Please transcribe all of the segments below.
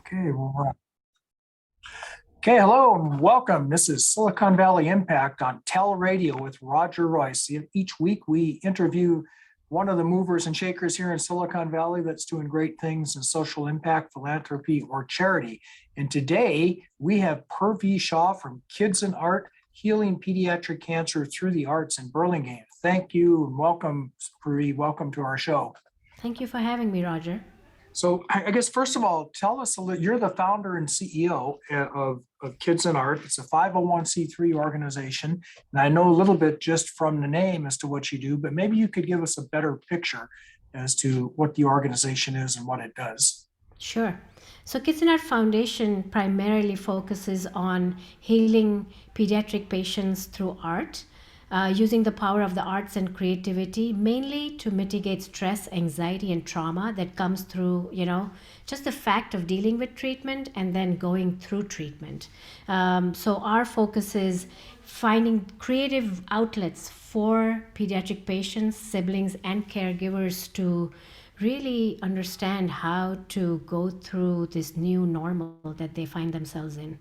Okay, okay, hello and welcome. This is Silicon Valley Impact on Tel Radio with Roger Royce. Each week we interview one of the movers and shakers here in Silicon Valley that's doing great things in social impact, philanthropy, or charity. And today we have Purvi Shah from Kids and Art, Healing Pediatric Cancer Through the Arts in Burlingame. Thank you and welcome, Purvi. Welcome to our show. Thank you for having me, Roger. So I guess, first of all, tell us a little, you're the founder and CEO of Kids in Art. It's a 501c3 organization. And I know a little bit just from the name as to what you do, but maybe you could give us a better picture as to what the organization is and what it does. Sure. So, Kids in Art Foundation primarily focuses on healing pediatric patients through art, using the power of the arts and creativity, mainly to mitigate stress, anxiety, and trauma that comes through, just the fact of dealing with treatment and then going through treatment. So, our focus is finding creative outlets for pediatric patients, siblings, and caregivers to really understand how to go through this new normal that they find themselves in.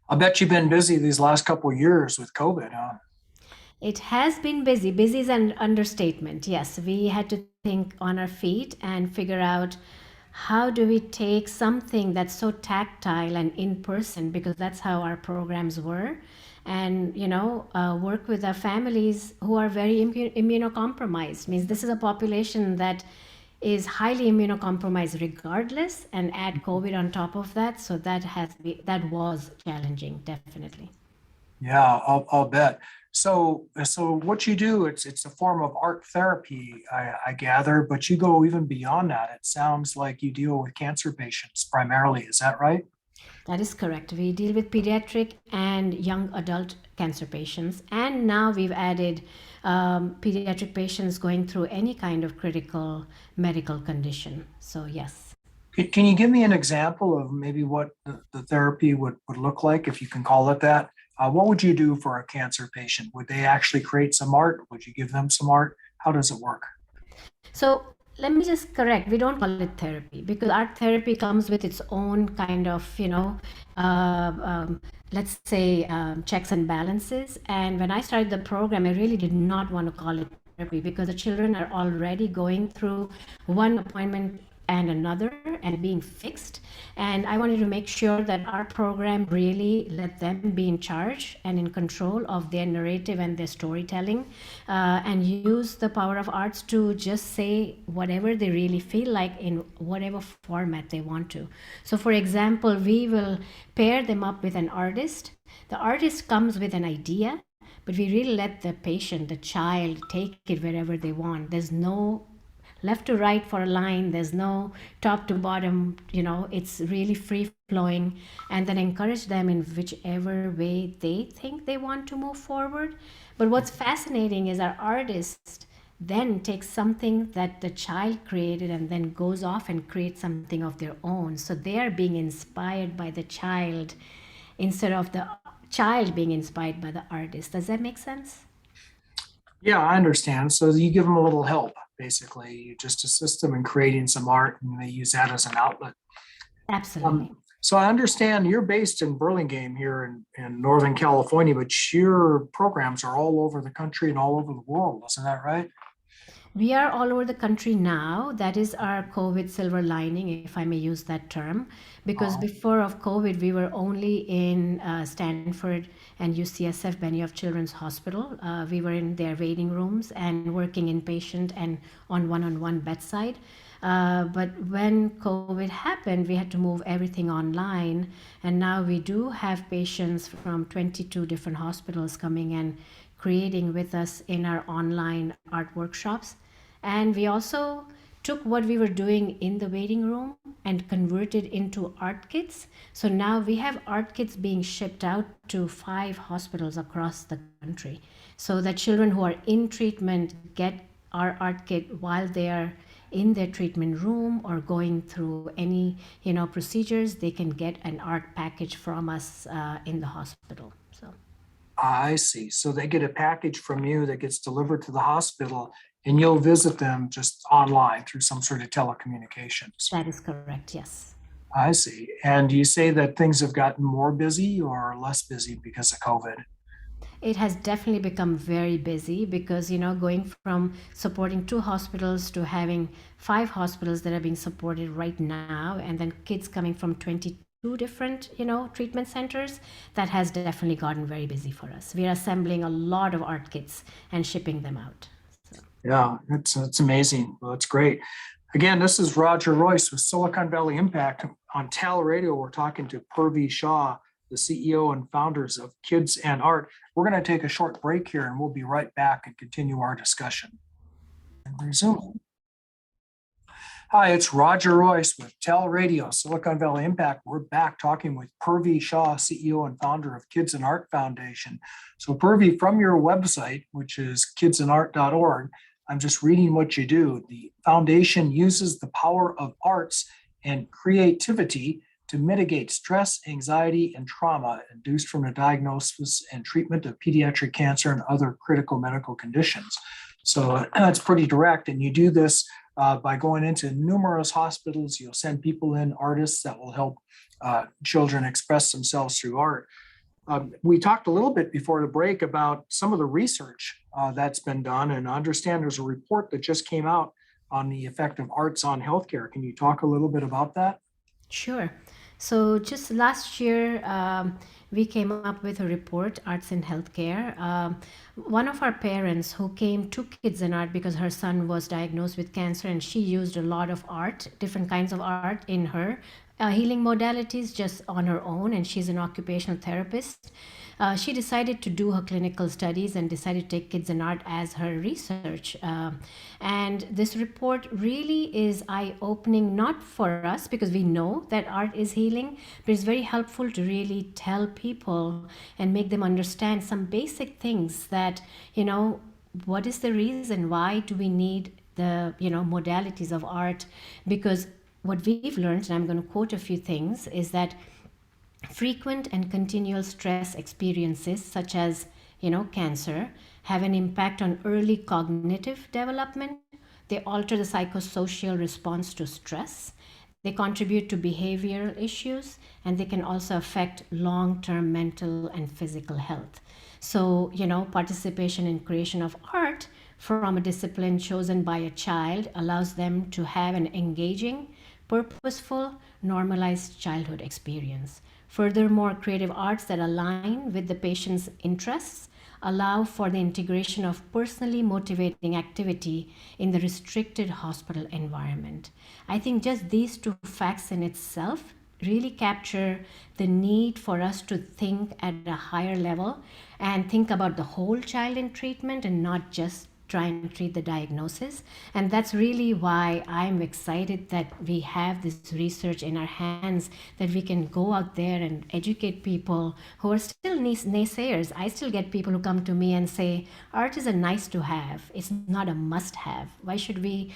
I bet you've been busy these last couple of years with COVID, huh? It has been busy. Busy is an understatement. Yes, we had to think on our feet and figure out how do we take something that's so tactile and in person, because that's how our programs were, and work with our families who are very immunocompromised. Means this is a population that is highly immunocompromised regardless, and add COVID on top of that. So that was challenging, definitely. Yeah, I'll bet. So what you do, it's a form of art therapy, I gather, but you go even beyond that. It sounds like you deal with cancer patients primarily. Is that right? That is correct. We deal with pediatric and young adult cancer patients, and now we've added pediatric patients going through any kind of critical medical condition. So, yes. Can you give me an example of maybe what the therapy would look like, if you can call it that? What would you do for a cancer patient? Would they actually create some art? Would you give them some art? How does it work? So let me just correct. We don't call it therapy because art therapy comes with its own kind of, let's say, checks and balances. And when I started the program, I really did not want to call it therapy because the children are already going through one appointment and another and being fixed. And I wanted to make sure that our program really let them be in charge and in control of their narrative and their storytelling, and use the power of arts to just say whatever they really feel like in whatever format they want to. So, for example, we will pair them up with an artist. The artist comes with an idea, but we really let the patient, the child, take it wherever they want. There's no left to right for a line, there's no top to bottom, it's really free flowing, and then encourage them in whichever way they think they want to move forward. But what's fascinating is our artist then takes something that the child created and then goes off and creates something of their own, so they are being inspired by the child instead of the child being inspired by the artist. Does that make sense? Yeah, I understand. So you give them a little help, basically. You just assist them in creating some art, and they use that as an outlet. Absolutely. So I understand you're based in Burlingame here in Northern California, but your programs are all over the country and all over the world. Isn't that right? We are all over the country now. That is our COVID silver lining, if I may use that term, because Oh, before of COVID, we were only in Stanford and UCSF, Benioff Children's Hospital. We were in their waiting rooms and working inpatient and on one-on-one bedside. But when COVID happened, we had to move everything online. And now we do have patients from 22 different hospitals coming and creating with us in our online art workshops. And we also took what we were doing in the waiting room and converted into art kits. So now we have art kits being shipped out to 5 hospitals across the country so that children who are in treatment get our art kit while they are in their treatment room or going through any procedures. They can get an art package from us in the hospital. So I see. So they get a package from you that gets delivered to the hospital, and you'll visit them just online through some sort of telecommunications. that is correct, yes. I see. And do you say that things have gotten more busy or less busy because of COVID? It has definitely become very busy because, going from supporting two hospitals to having five hospitals that are being supported right now, and then kids coming from 22 different, treatment centers, that has definitely gotten very busy for us. We are assembling a lot of art kits and shipping them out. Yeah, it's amazing. Well, it's great. Again, this is Roger Royce with Silicon Valley Impact. On Tal Radio, we're talking to Purvi Shah, the CEO and founders of Kids and Art. We're going to take a short break here and we'll be right back and continue our discussion. And resume. Hi, it's Roger Royce with Tal Radio, Silicon Valley Impact. We're back talking with Purvi Shah, CEO and founder of Kids and Art Foundation. So Purvi, from your website, which is kidsandart.org, I'm just reading what you do. The foundation uses the power of arts and creativity to mitigate stress, anxiety, and trauma induced from the diagnosis and treatment of pediatric cancer and other critical medical conditions. So that's pretty direct. And you do this by going into numerous hospitals. You'll send people in, artists that will help children express themselves through art. We talked a little bit before the break about some of the research that's been done, and I understand there's a report that just came out on the effect of arts on healthcare. Can you talk a little bit about that? Sure. So just last year, we came up with a report, Arts in Healthcare. One of our parents who came to Kids and Art because her son was diagnosed with cancer, and she used a lot of art, different kinds of art in her healing modalities just on her own, and she's an occupational therapist. She decided to do her clinical studies and decided to take Kids and Art as her research. And this report really is eye-opening, not for us because we know that art is healing, but it's very helpful to really tell people and make them understand some basic things that, what is the reason? Why do we need the, modalities of art? Because what we've learned, and I'm going to quote a few things, is that frequent and continual stress experiences, such as, cancer, have an impact on early cognitive development. They alter the psychosocial response to stress. They contribute to behavioral issues, and they can also affect long-term mental and physical health. So, participation in creation of art from a discipline chosen by a child allows them to have an engaging, purposeful, normalized childhood experience. Furthermore, creative arts that align with the patient's interests allow for the integration of personally motivating activity in the restricted hospital environment. I think just these two facts in itself really capture the need for us to think at a higher level and think about the whole child in treatment and not just try and treat the diagnosis. And that's really why I'm excited that we have this research in our hands, that we can go out there and educate people who are still naysayers. I still get people who come to me and say, art is a nice to have. It's not a must have. Why should we,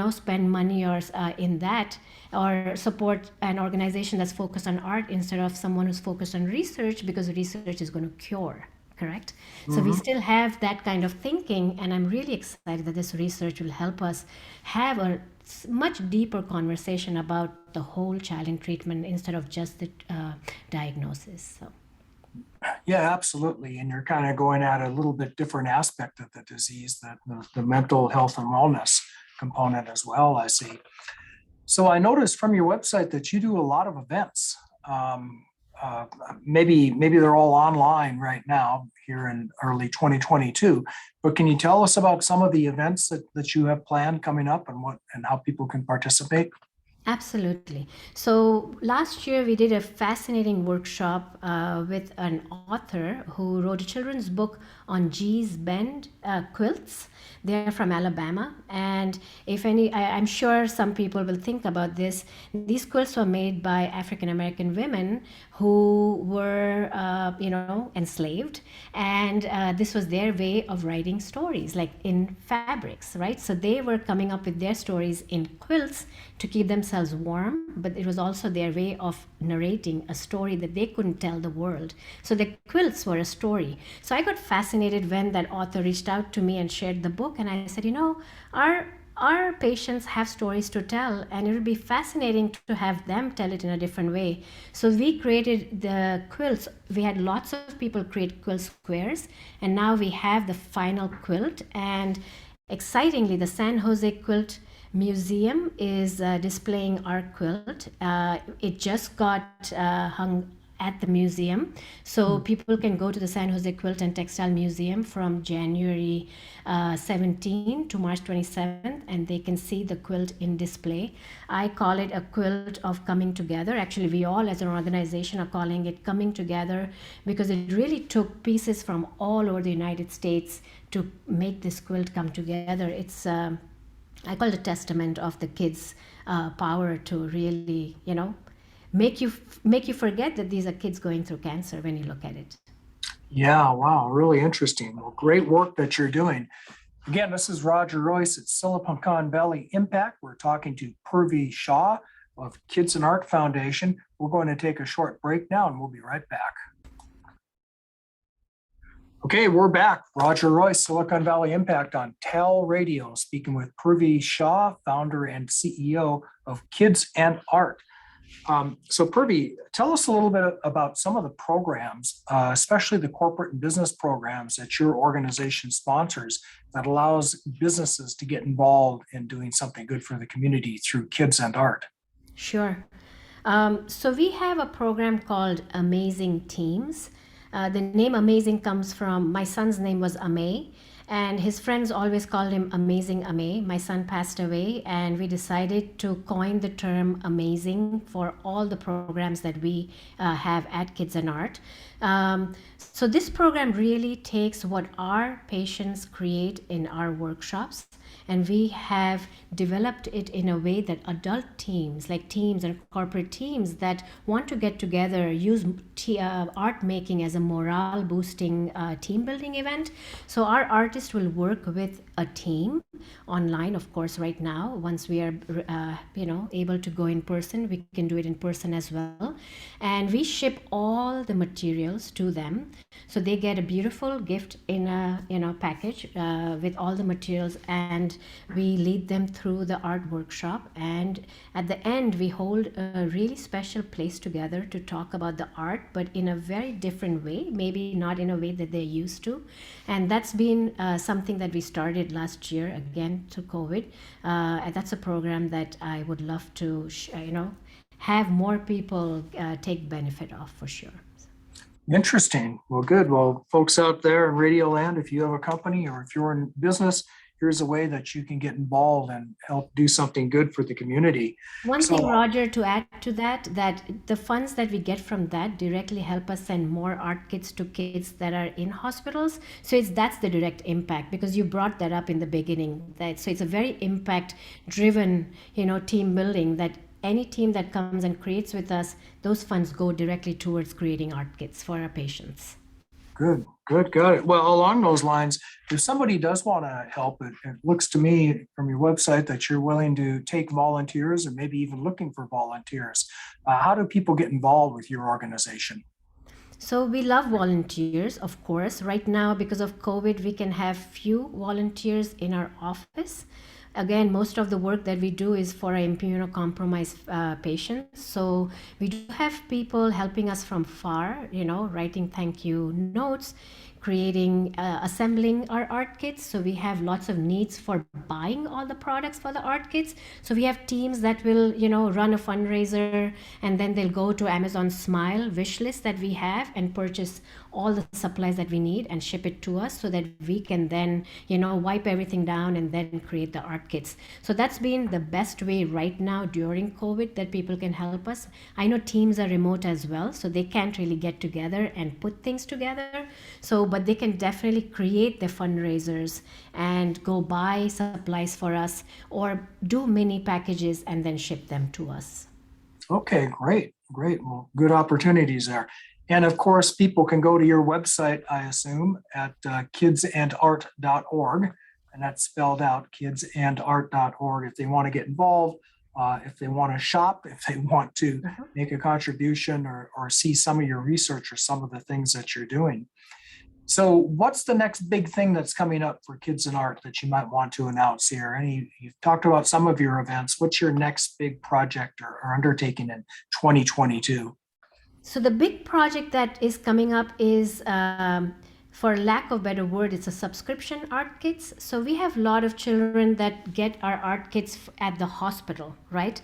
spend money or in that, or support an organization that's focused on art instead of someone who's focused on research, because research is going to cure. Correct? So we still have that kind of thinking, and I'm really excited that this research will help us have a much deeper conversation about the whole child in treatment instead of just the diagnosis. So. Yeah, absolutely. And you're kind of going at a little bit different aspect of the disease, the mental health and wellness component as well, I see. So I noticed from your website that you do a lot of events. Maybe they're all online right now here in early 2022, but can you tell us about some of the events that you have planned coming up and how people can participate? Absolutely. So last year we did a fascinating workshop with an author who wrote a children's book on G's Bend quilts. They're from Alabama, and I'm sure some people will think about this. These quilts were made by African American women who were, enslaved, and this was their way of writing stories, like in fabrics, right? So they were coming up with their stories in quilts to keep themselves warm, but it was also their way of narrating a story that they couldn't tell the world. So the quilts were a story. So I got fascinated when that author reached out to me and shared the book, and I said, our our patients have stories to tell, and it would be fascinating to have them tell it in a different way. So we created the quilts. We had lots of people create quilt squares, and now we have the final quilt. And excitingly, the San Jose Quilt Museum is displaying our quilt. It just got hung at the museum. So people can go to the San Jose Quilt and Textile Museum from January 17 to March 27th, and they can see the quilt in display. I call it a quilt of coming together. Actually, we all as an organization are calling it coming together because it really took pieces from all over the United States to make this quilt come together. It's I call it a testament of the kids' power to really, make you forget that these are kids going through cancer when you look at it. Yeah, wow, really interesting. Well, great work that you're doing. Again, this is Roger Royce at Silicon Valley Impact. We're talking to Purvi Shah of Kids and Art Foundation. We're going to take a short break now and we'll be right back. Okay, we're back. Roger Royce, Silicon Valley Impact on TEL Radio, speaking with Purvi Shah, founder and CEO of Kids and Art. So Purvi, tell us a little bit about some of the programs, especially the corporate and business programs that your organization sponsors that allows businesses to get involved in doing something good for the community through Kids and Art. Sure. So we have a program called Amazing Teams. The name Amazing comes from my son's name was Amay, and his friends always called him Amazing Amay. My son passed away, and we decided to coin the term amazing for all the programs that we have at Kids and Art. So this program really takes what our patients create in our workshops, and we have developed it in a way that adult teams, like teams and corporate teams that want to get together, use art making as a morale boosting team building event. So our artists will work with a team online, of course. Right now, once we are able to go in person, we can do it in person as well, and we ship all the materials to them, so they get a beautiful gift in a package with all the materials, and we lead them through the art workshop. And at the end, we hold a really special place together to talk about the art, but in a very different way, maybe not in a way that they're used to. And that's been something that we started last year, again to COVID. And that's a program that I would love to have more people take benefit of, for sure. Interesting. Well, good. Well, folks out there in Radio Land, if you have a company or if you're in business, here's a way that you can get involved and help do something good for the community. One thing, Roger, to add to that the funds that we get from that directly help us send more art kits to kids that are in hospitals. So that's the direct impact, because you brought that up in the beginning. So it's a very impact-driven, team building, that any team that comes and creates with us, those funds go directly towards creating art kits for our patients. Good, got it. Well, along those lines, if somebody does want to help, it looks to me from your website that you're willing to take volunteers, or maybe even looking for volunteers. How do people get involved with your organization? So we love volunteers, of course. Right now, because of COVID, we can have few volunteers in our office. Again, most of the work that we do is for our immunocompromised patients. So we do have people helping us from far, writing thank you notes, creating, assembling our art kits. So we have lots of needs for buying all the products for the art kits. So we have teams that will, run a fundraiser, and then they'll go to Amazon Smile wish list that we have and purchase all the supplies that we need and ship it to us, so that we can then, wipe everything down and then create the art kits. So that's been the best way right now during COVID that people can help us. I know teams are remote as well, so they can't really get together and put things together. But they can definitely create the fundraisers and go buy supplies for us, or do mini packages and then ship them to us. Okay, great. Well, good opportunities there. And of course, people can go to your website, I assume, at kidsandart.org, and that's spelled out, kidsandart.org, if they want to get involved, if they want to shop, if they want to make a contribution, or see some of your research or some of the things that you're doing. So what's the next big thing that's coming up for Kids in Art that you might want to announce here? You've talked about some of your events. What's your next big project or undertaking in 2022? So the big project that is coming up is, for lack of better word, it's a subscription art kits. So we have a lot of children that get our art kits at the hospital, right?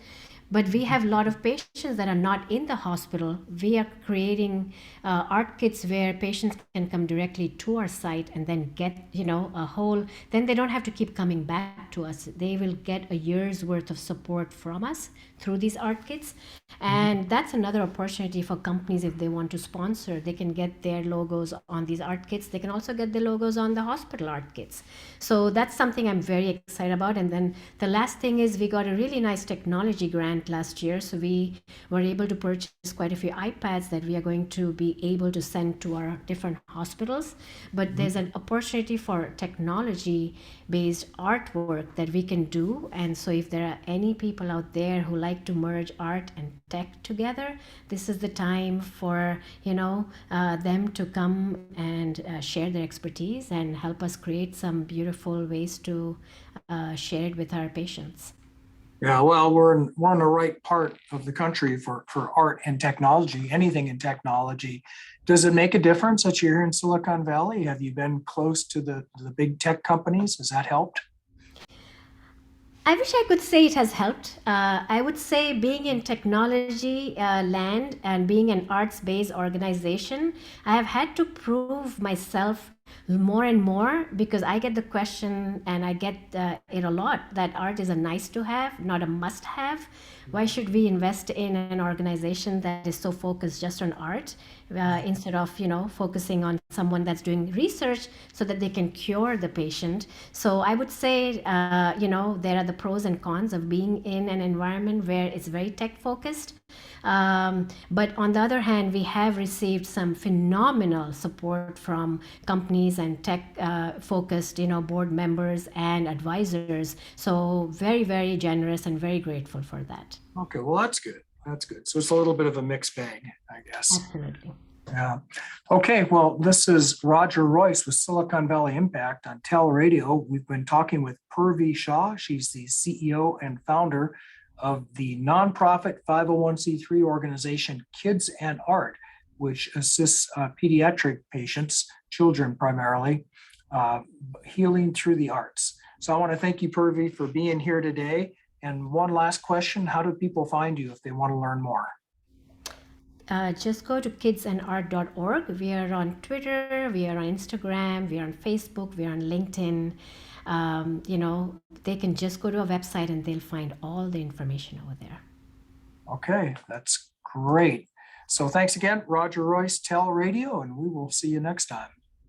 But we have a lot of patients that are not in the hospital. We are creating art kits where patients can come directly to our site and then get, a whole, then they don't have to keep coming back to us. They will get a year's worth of support from us through these art kits. And that's another opportunity for companies if they want to sponsor. They can get their logos on these art kits. They can also get the logos on the hospital art kits. So that's something I'm very excited about. And then the last thing is we got a really nice technology grant last year. So we were able to purchase quite a few iPads that we are going to be able to send to our different hospitals. But there's an opportunity for technology based artwork that we can do. And so if there are any people out there who like to merge art and tech together, this is the time for them to come and share their expertise and help us create some beautiful ways to share it with our patients. Yeah, well, we're in the right part of the country for art and technology, anything in technology. Does it make a difference that you're here in Silicon Valley? Have you been close to the big tech companies? Has that helped? I wish I could say it has helped. I would say being in technology land and being an arts based organization, I have had to prove myself more and more because I get the question and I get it a lot that art is a nice to have, not a must have. Why should we invest in an organization that is so focused just on art instead of focusing on someone that's doing research so that they can cure the patient? So I would say there are the pros and cons of being in an environment where it's very tech focused. But on the other hand, we have received some phenomenal support from companies and tech focused, board members and advisors. So very, very generous and very grateful for that. Okay, well, that's good. That's good. So it's a little bit of a mixed bag, I guess. Absolutely. Yeah. Okay. Well, this is Roger Royce with Silicon Valley Impact on Tel Radio. We've been talking with Purvi Shah. She's the CEO and founder of the nonprofit 501c3 organization Kids and Art, which assists pediatric patients, children primarily, healing through the arts. So I want to thank you, Purvi, for being here today. And one last question: how do people find you if they want to learn more? Just go to kidsandart.org. We are on Twitter, we are on Instagram, we are on Facebook, we are on LinkedIn. They can just go to our website and they'll find all the information over there. Okay, that's great. So thanks again, Roger Royce, Tel Radio, and we will see you next time.